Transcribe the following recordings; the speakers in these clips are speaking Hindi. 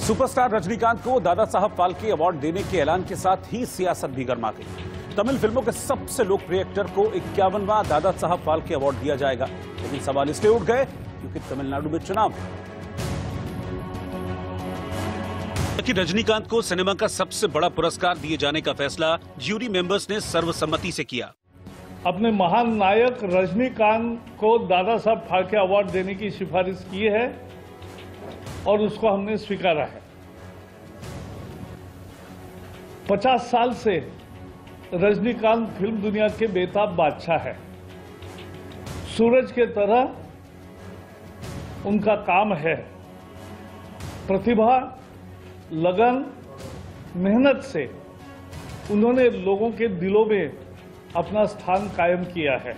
सुपरस्टार रजनीकांत को दादा साहब फाल्के अवार्ड देने के ऐलान के साथ ही सियासत भी गर्मा गई। तमिल फिल्मों के सबसे लोकप्रिय एक्टर को 51वां दादा साहब फाल्के अवार्ड दिया जाएगा, लेकिन सवाल इसलिए उठ गए क्योंकि तमिलनाडु में चुनाव है। कि रजनीकांत को सिनेमा का सबसे बड़ा पुरस्कार दिए जाने का फैसला ज्यूरी मेंबर्स ने सर्वसम्मति से किया। अपने महान नायक रजनीकांत को दादा साहब फाल्के अवार्ड देने की सिफारिश की है और उसको हमने स्वीकारा है। 50 साल से रजनीकांत फिल्म दुनिया के बेताब बादशाह है। सूरज के तरह उनका काम है। प्रतिभा, लगन, मेहनत से उन्होंने लोगों के दिलों में अपना स्थान कायम किया है।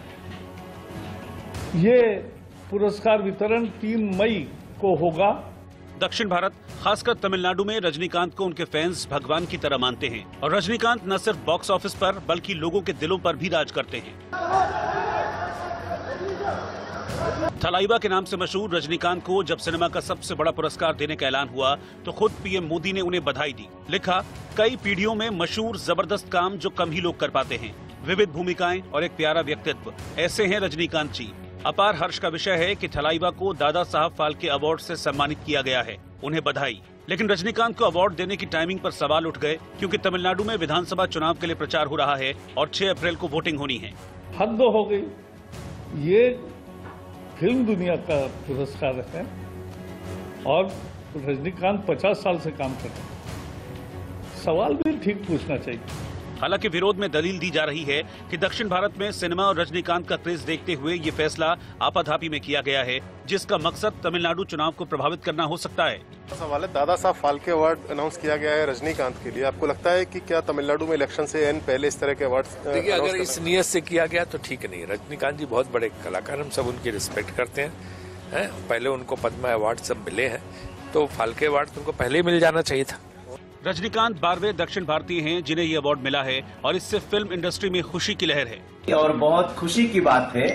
ये पुरस्कार वितरण 3 मई को होगा। दक्षिण भारत, खासकर तमिलनाडु में रजनीकांत को उनके फैंस भगवान की तरह मानते हैं और रजनीकांत न सिर्फ बॉक्स ऑफिस पर बल्कि लोगों के दिलों पर भी राज करते हैं। थलाइवा के नाम से मशहूर रजनीकांत को जब सिनेमा का सबसे बड़ा पुरस्कार देने का ऐलान हुआ तो खुद पीएम मोदी ने उन्हें बधाई दी। लिखा, कई पीढ़ियों में मशहूर जबरदस्त काम जो कम ही लोग कर पाते हैं, विविध भूमिकाएं और एक प्यारा व्यक्तित्व, ऐसे हैं रजनीकांत जी। अपार हर्ष का विषय है कि थलाइवा को दादा साहब फाल्के अवार्ड से सम्मानित किया गया है, उन्हें बधाई। लेकिन रजनीकांत को अवार्ड देने की टाइमिंग पर सवाल उठ गए क्योंकि तमिलनाडु में विधानसभा चुनाव के लिए प्रचार हो रहा है और 6 अप्रैल को वोटिंग होनी है। हद हो गई। ये फिल्म दुनिया का पुरस्कार है और रजनीकांत 50 साल से काम कर रहे हैं। सवाल भी ठीक पूछना चाहिए। हालांकि विरोध में दलील दी जा रही है कि दक्षिण भारत में सिनेमा और रजनीकांत का क्रेज देखते हुए ये फैसला आपाधापी में किया गया है, जिसका मकसद तमिलनाडु चुनाव को प्रभावित करना हो सकता है। सवाल है, दादा साहब फाल्के अवार्ड अनाउंस किया गया है रजनीकांत के लिए। आपको लगता है कि क्या तमिलनाडु में इलेक्शन से पहले इस तरह के अवार्ड? देखिए, अगर इस नियत से किया गया तो ठीक नहीं। रजनीकांत जी बहुत बड़े कलाकार, हम सब उनकी रिस्पेक्ट करते हैं। पहले उनको पद्मा अवार्ड सब मिले हैं, तो फाल्के अवार्ड तो उनको पहले ही मिल जाना चाहिए था। रजनीकांत 12वें दक्षिण भारतीय हैं जिन्हें ये अवार्ड मिला है और इससे फिल्म इंडस्ट्री में खुशी की लहर है। और बहुत खुशी की बात है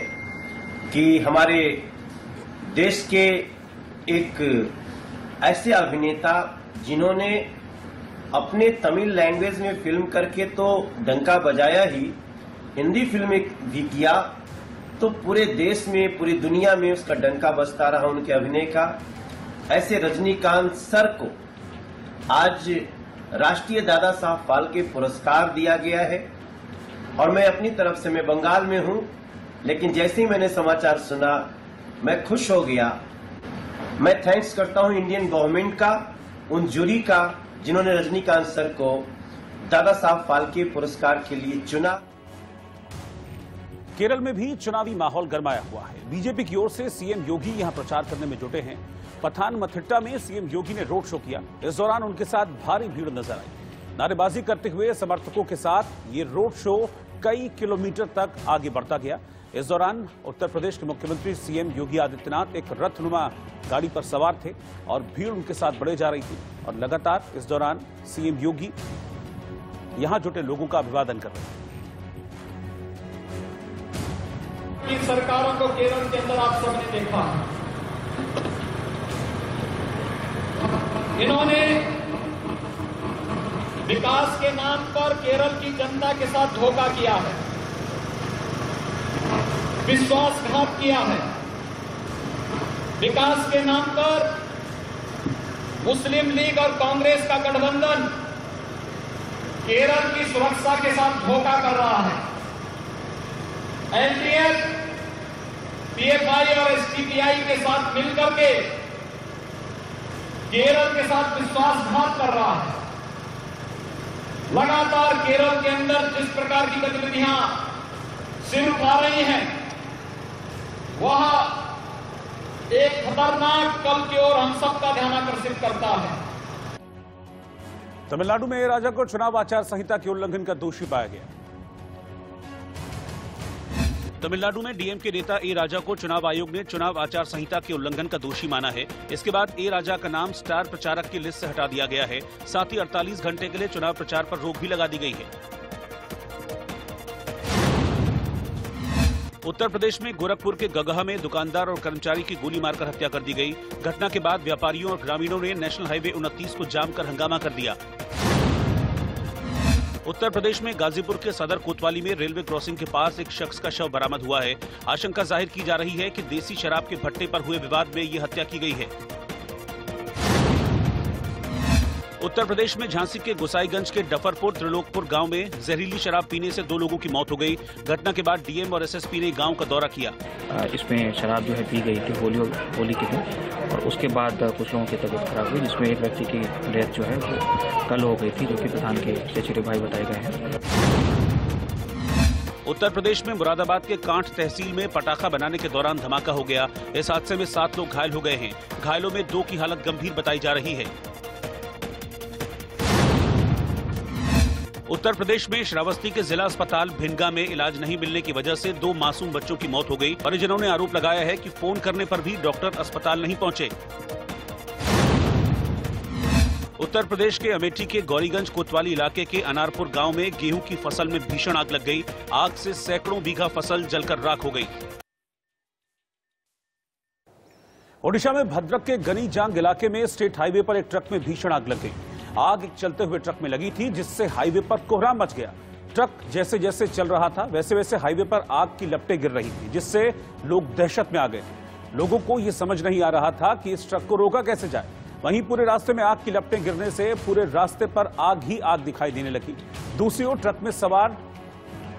कि हमारे देश के एक ऐसे अभिनेता जिन्होंने अपने तमिल लैंग्वेज में फिल्म करके तो डंका बजाया ही, हिंदी फिल्म भी किया तो पूरे देश में, पूरी दुनिया में उसका डंका बजता रहा उनके अभिनय का। ऐसे रजनीकांत सर को आज राष्ट्रीय दादा साहब फाल्के पुरस्कार दिया गया है और मैं अपनी तरफ से, मैं बंगाल में हूं, लेकिन जैसे ही मैंने समाचार सुना मैं खुश हो गया। मैं थैंक्स करता हूं इंडियन गवर्नमेंट का, उन जूरी का जिन्होंने रजनीकांत सर को दादा साहब फाल्के पुरस्कार के लिए चुना। केरल में भी चुनावी माहौल गरमाया हुआ है। बीजेपी की ओर से सीएम योगी यहां प्रचार करने में जुटे हैं। पठानमथिट्टा में सीएम योगी ने रोड शो किया। इस दौरान उनके साथ भारी भीड़ नजर आई। नारेबाजी करते हुए समर्थकों के साथ ये रोड शो कई किलोमीटर तक आगे बढ़ता गया। इस दौरान उत्तर प्रदेश के मुख्यमंत्री सीएम योगी आदित्यनाथ एक रथनुमा गाड़ी पर सवार थे और भीड़ उनके साथ बढ़े जा रही थी और लगातार इस दौरान सीएम योगी यहां जुटे लोगों का अभिवादन कर रहे थे। इन सरकारों को केरल के अंदर आप सबने देखा, इन्होंने विकास के नाम पर केरल की जनता के साथ धोखा किया है, विश्वासघात किया है। विकास के नाम पर मुस्लिम लीग और कांग्रेस का गठबंधन केरल की सुरक्षा के साथ धोखा कर रहा है। एलडीएफ, पीएफआई और एसडीपीआई के साथ मिलकर के केरल के साथ विश्वासघात कर रहा है। लगातार केरल के अंदर जिस प्रकार की गतिविधियां सिर उठा रही हैं, वह एक खतरनाक कल की ओर हम सबका ध्यान आकर्षित करता है। तमिलनाडु में ए राजा को चुनाव आचार संहिता के उल्लंघन का दोषी पाया गया। तमिलनाडु में डीएमके नेता ए राजा को चुनाव आयोग ने चुनाव आचार संहिता के उल्लंघन का दोषी माना है। इसके बाद ए राजा का नाम स्टार प्रचारक की लिस्ट से हटा दिया गया है। साथ ही 48 घंटे के लिए चुनाव प्रचार पर रोक भी लगा दी गई है। उत्तर प्रदेश में गोरखपुर के गगहा में दुकानदार और कर्मचारी की गोली मारकर हत्या कर दी गई। घटना के बाद व्यापारियों और ग्रामीणों ने नेशनल हाईवे 29 को जाम कर हंगामा कर दिया। उत्तर प्रदेश में गाजीपुर के सदर कोतवाली में रेलवे क्रॉसिंग के पास एक शख्स का शव बरामद हुआ है। आशंका जाहिर की जा रही है कि देसी शराब के भट्टे पर हुए विवाद में ये हत्या की गई है। उत्तर प्रदेश में झांसी के गोसाईगंज के डफरपुर त्रिलोकपुर गांव में जहरीली शराब पीने से 2 लोगों की मौत हो गई। घटना के बाद डीएम और एसएसपी ने गांव का दौरा किया। इसमें शराब जो है पी गई थी होली के दिन, और उसके बाद कुछ लोगों की तबीयत खराब हुई, जिसमें एक व्यक्ति की डेथ जो है वो कल हो गई थी, जो कि प्रधान के चचेरे भाई बताए गए हैं। उत्तर प्रदेश में मुरादाबाद के कांठ तहसील में पटाखा बनाने के दौरान धमाका हो गया। इस हादसे में 7 लोग घायल हो गए हैं। घायलों में 2 की हालत गंभीर बताई जा रही है। उत्तर प्रदेश में श्रावस्ती के जिला अस्पताल भिनगा में इलाज नहीं मिलने की वजह से 2 मासूम बच्चों की मौत हो गई। परिजनों ने आरोप लगाया है कि फोन करने पर भी डॉक्टर अस्पताल नहीं पहुंचे। उत्तर प्रदेश के अमेठी के गौरीगंज कोतवाली इलाके के अनारपुर गांव में गेहूं की फसल में भीषण आग लग गई। आग से सैकड़ों बीघा फसल जलकर राख हो गई। ओडिशा में भद्रक के गनीजांग इलाके में स्टेट हाईवे पर एक ट्रक में भीषण आग लग गई। आग एक चलते हुए ट्रक में लगी थी, जिससे हाईवे पर कोहराम मच गया। ट्रक जैसे जैसे चल रहा था वैसे वैसे हाईवे पर आग की लपटें गिर रही थी, जिससे लोग दहशत में आ गए। लोगों को यह समझ नहीं आ रहा था कि इस ट्रक को रोका कैसे जाए। वहीं पूरे रास्ते में आग की लपटें गिरने से पूरे रास्ते पर आग ही आग दिखाई देने लगी। दूसरी ओर ट्रक में सवार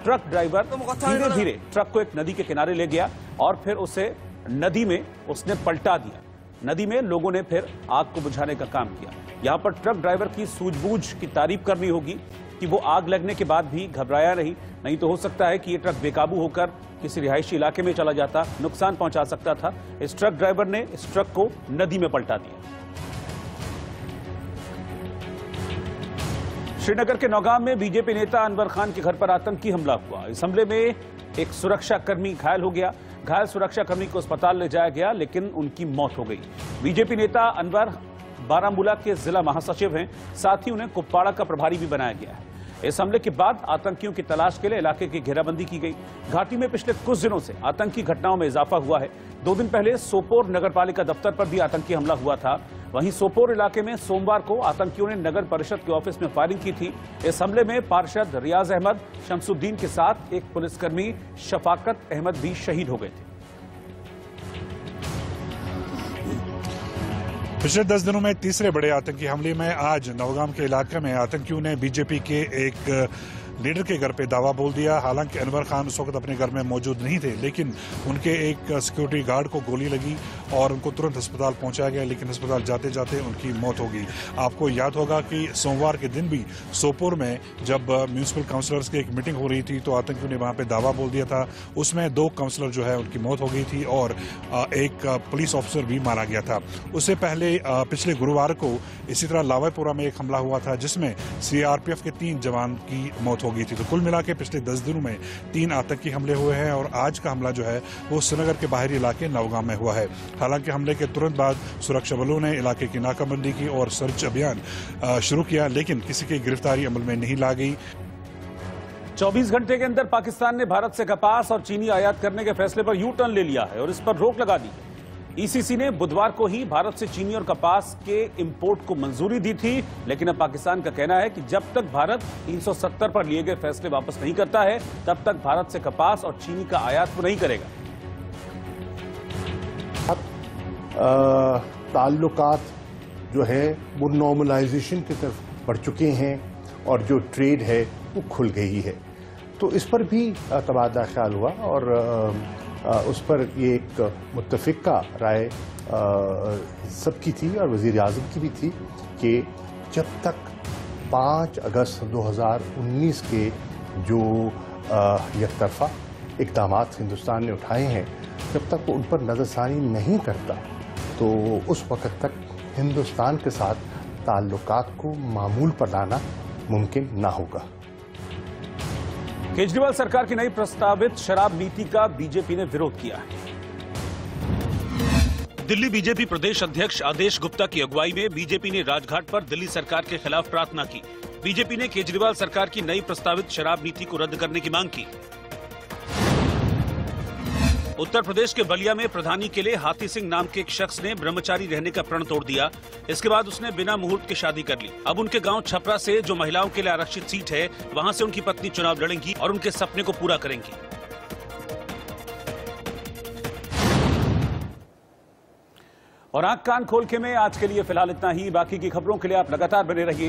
ट्रक ड्राइवर धीरे धीरे ट्रक को एक नदी के किनारे ले गया और फिर उसे नदी में उसने पलटा दिया। नदी में लोगों ने फिर आग को बुझाने का काम किया। यहां पर ट्रक ड्राइवर की सूझबूझ की तारीफ करनी होगी कि वो आग लगने के बाद भी घबराया नहीं तो हो सकता है कि ये ट्रक बेकाबू होकर किसी रिहायशी इलाके में चला जाता, नुकसान पहुंचा सकता था। इस ट्रक ड्राइवर ने इस ट्रक को नदी में पलटा दिया। श्रीनगर के नौगाम में बीजेपी नेता अनवर खान के घर पर आतंकी हमला हुआ। इस हमले में एक सुरक्षाकर्मी घायल हो गया। घायल सुरक्षाकर्मी को अस्पताल ले जाया गया, लेकिन उनकी मौत हो गई। बीजेपी नेता अनवर बारामूला के जिला महासचिव हैं, साथ ही उन्हें कुपवाड़ा का प्रभारी भी बनाया गया है। इस हमले के बाद आतंकियों की तलाश के लिए इलाके की घेराबंदी की गई। घाटी में पिछले कुछ दिनों से आतंकी घटनाओं में इजाफा हुआ है। 2 दिन पहले सोपोर नगरपालिका दफ्तर पर भी आतंकी हमला हुआ था। वहीं सोपोर इलाके में सोमवार को आतंकियों ने नगर परिषद के ऑफिस में फायरिंग की थी। इस हमले में पार्षद रियाज अहमद शमसुद्दीन के साथ एक पुलिसकर्मी शफाकत अहमद भी शहीद हो गए थे। पिछले 10 दिनों में तीसरे बड़े आतंकी हमले में आज नौगाम के इलाके में आतंकियों ने बीजेपी के एक लीडर के घर पे दावा बोल दिया। हालांकि अनवर खान उस वक्त अपने घर में मौजूद नहीं थे, लेकिन उनके एक सिक्योरिटी गार्ड को गोली लगी और उनको तुरंत अस्पताल पहुंचाया गया, लेकिन अस्पताल जाते जाते उनकी मौत हो गई। आपको याद होगा कि सोमवार के दिन भी सोपोर में जब म्यूनिसिपल काउंसलर्स की एक मीटिंग हो रही थी तो आतंकियों ने वहां पे दावा बोल दिया था। उसमें 2 काउंसलर जो है उनकी मौत हो गई थी और एक पुलिस ऑफिसर भी मारा गया था। उससे पहले पिछले गुरुवार को इसी तरह लावापुरा में एक हमला हुआ था, जिसमें सीआरपीएफ के 3 जवान की मौत हो गई थी। तो कुल मिला के पिछले 10 दिनों में 3 आतंकी हमले हुए हैं और आज का हमला जो है वो श्रीनगर के बाहरी इलाके नौगाम में हुआ है। हालांकि हमले के तुरंत बाद सुरक्षा बलों ने इलाके की नाकाबंदी की और सर्च अभियान शुरू किया, लेकिन किसी की गिरफ्तारी अमल में नहीं ला गई। 24 घंटे के अंदर पाकिस्तान ने भारत से कपास और चीनी आयात करने के फैसले पर यू टर्न ले लिया है और इस पर रोक लगा दी है। ईसीसी ने बुधवार को ही भारत से चीनी और कपास के इंपोर्ट को मंजूरी दी थी, लेकिन अब पाकिस्तान का कहना है कि जब तक भारत 370 पर लिए गए फैसले वापस नहीं करता है, तब तक भारत से कपास और चीनी का आयात वो नहीं करेगा। ताल्लुकात जो है वो नॉर्मलाइजेशन की तरफ बढ़ चुके हैं और जो ट्रेड है वो खुल गई है। तो इस पर भी तबादला ख्याल हुआ और उस पर ये एक मुत्तफिका राय सबकी थी और वज़ीर आज़म की भी थी कि जब तक 5 अगस्त 2019 के जो यकतरफा इक़दामात हिंदुस्तान ने उठाए हैं, जब तक वो उन पर नज़रसानी नहीं करता तो उस वक़्त तक हिंदुस्तान के साथ ताल्लुकात को मामूल पर लाना मुमकिन ना होगा। केजरीवाल सरकार की नई प्रस्तावित शराब नीति का बीजेपी ने विरोध किया है। दिल्ली बीजेपी प्रदेश अध्यक्ष आदेश गुप्ता की अगुवाई में बीजेपी ने राजघाट पर दिल्ली सरकार के खिलाफ प्रार्थना की। बीजेपी ने केजरीवाल सरकार की नई प्रस्तावित शराब नीति को रद्द करने की मांग की। उत्तर प्रदेश के बलिया में प्रधानी के लिए हाथी सिंह नाम के एक शख्स ने ब्रह्मचारी रहने का प्रण तोड़ दिया। इसके बाद उसने बिना मुहूर्त के शादी कर ली। अब उनके गांव छपरा से जो महिलाओं के लिए आरक्षित सीट है, वहां से उनकी पत्नी चुनाव लड़ेंगी और उनके सपने को पूरा करेंगी। और आंख कान खोल के में आज के लिए फिलहाल इतना ही। बाकी की खबरों के लिए आप लगातार बने रहिए।